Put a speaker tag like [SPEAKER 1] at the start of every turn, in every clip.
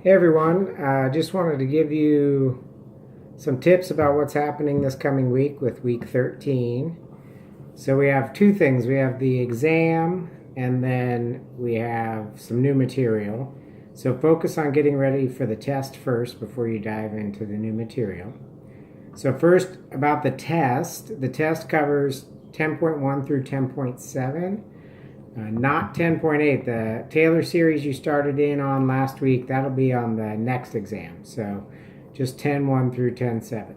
[SPEAKER 1] Hey everyone, just wanted to give you some tips about what's happening this coming week with week 13. So we have two things. We have the exam and then we have some new material. So focus on getting ready for the test first before you dive into the new material. So first about the test covers 10.1 through 10.7. Not 10.8. The Taylor series you started in on last week, that'll be on the next exam. So just 10.1 through 10.7.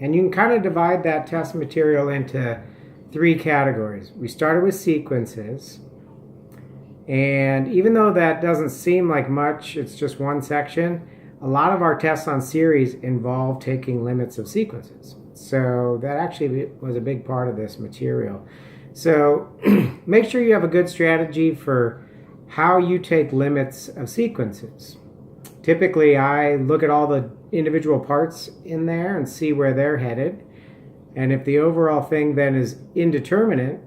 [SPEAKER 1] And you can kind of divide that test material into three categories. We started with sequences. And even though that doesn't seem like much, it's just one section, a lot of our tests on series involve taking limits of sequences. So that actually was a big part of this material. So make sure you have a good strategy for how you take limits of sequences. Typically, I look at all the individual parts in there and see where they're headed. And if the overall thing then is indeterminate,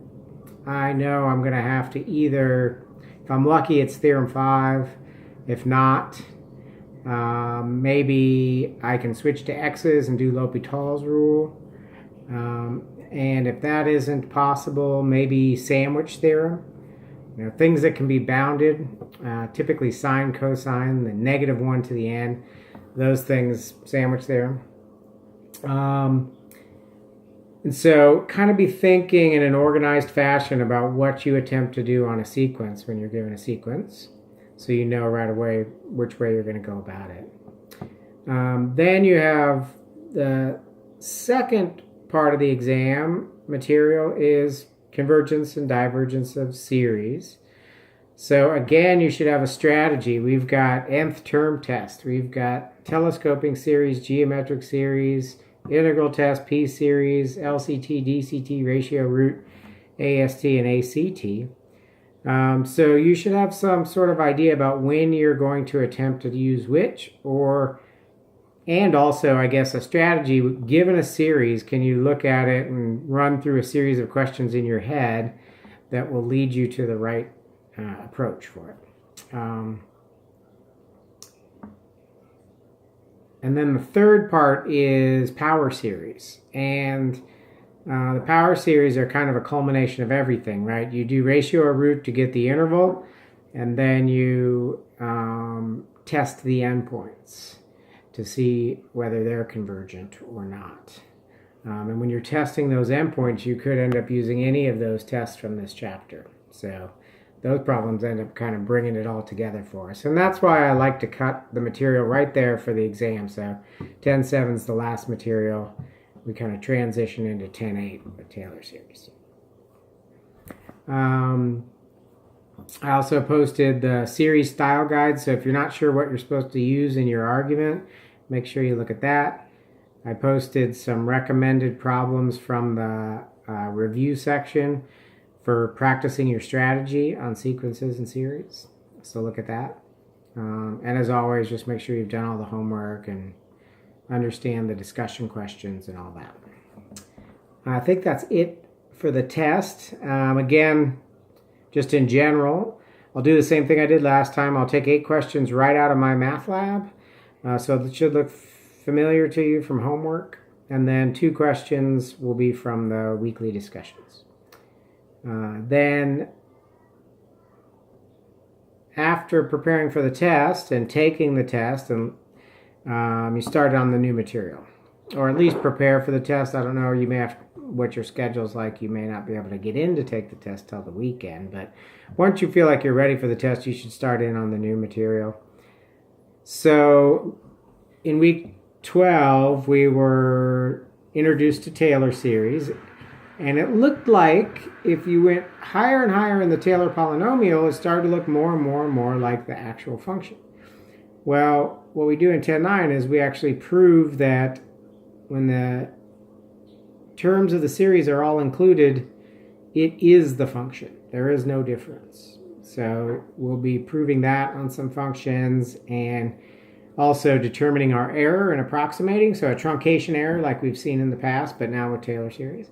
[SPEAKER 1] I know I'm going to have to either, if I'm lucky, it's theorem 5. If not, maybe I can switch to x's and do L'Hopital's rule. And if that isn't possible, maybe sandwich theorem. Things that can be bounded, typically sine, cosine, the -1 to the n, those things, sandwich theorem. And so kind of be thinking in an organized fashion about what you attempt to do on a sequence when you're given a sequence, so you know right away which way you're going to go about it. Then you have the second part of the exam material is convergence and divergence of series. So again, you should have a strategy. We've got nth term test. We've got telescoping series, geometric series, integral test, P series, LCT, DCT, ratio, root, AST, and ACT. So you should have some sort of idea about when you're going to attempt to use which, and also, I guess, a strategy. Given a series, can you look at it and run through a series of questions in your head that will lead you to the right approach for it? And then the third part is power series. And the power series are kind of a culmination of everything, right? You do ratio or root to get the interval, and then you test the endpoints to see whether they're convergent or not. And when you're testing those endpoints, you could end up using any of those tests from this chapter. So those problems end up kind of bringing it all together for us. And that's why I like to cut the material right there for the exam. So 10.7 is the last material. We kind of transition into 10.8 with Taylor series. I also posted the series style guide. So if you're not sure what you're supposed to use in your argument, make sure you look at that. I posted some recommended problems from the review section for practicing your strategy on sequences and series. So look at that. And as always, just make sure you've done all the homework and understand the discussion questions and all that. I think that's it for the test. Again, just in general, I'll do the same thing I did last time. I'll take 8 questions right out of my math lab. So it should look familiar to you from homework. And then 2 questions will be from the weekly discussions. Then after preparing for the test and taking the test, and you start on the new material. Or at least prepare for the test. I don't know, you may have what your schedule's like. You may not be able to get in to take the test till the weekend. But once you feel like you're ready for the test, you should start in on the new material. So in week 12, we were introduced to Taylor series, and it looked like if you went higher and higher in the Taylor polynomial, it started to look more and more and more like the actual function. Well, what we do in 10.9 is we actually prove that when the terms of the series are all included, it is the function. There is no difference. So we'll be proving that on some functions and also determining our error and approximating. So a truncation error like we've seen in the past, but now with Taylor series.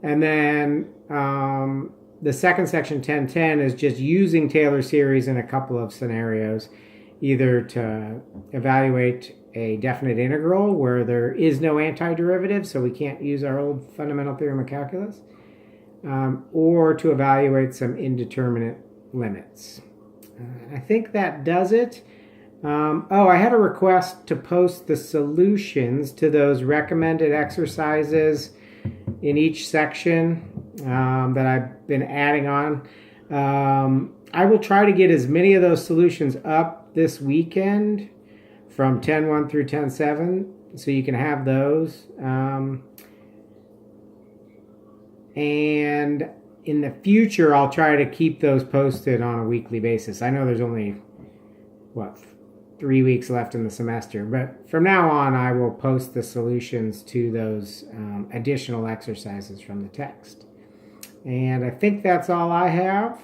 [SPEAKER 1] And then the second section, 10.10, is just using Taylor series in a couple of scenarios either to evaluate a definite integral where there is no antiderivative, so we can't use our old fundamental theorem of calculus, or to evaluate some indeterminate limits. I think that does it. I had a request to post the solutions to those recommended exercises in each section that I've been adding on. I will try to get as many of those solutions up this weekend from 10.1 through 10.7, so you can have those. And in the future, I'll try to keep those posted on a weekly basis. I know there's only, 3 weeks left in the semester, but from now on, I will post the solutions to those additional exercises from the text. And I think that's all I have.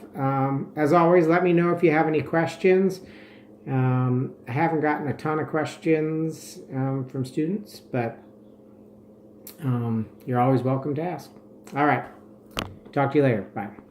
[SPEAKER 1] As always, let me know if you have any questions. I haven't gotten a ton of questions from students, but you're always welcome to ask. All right. Talk to you later. Bye.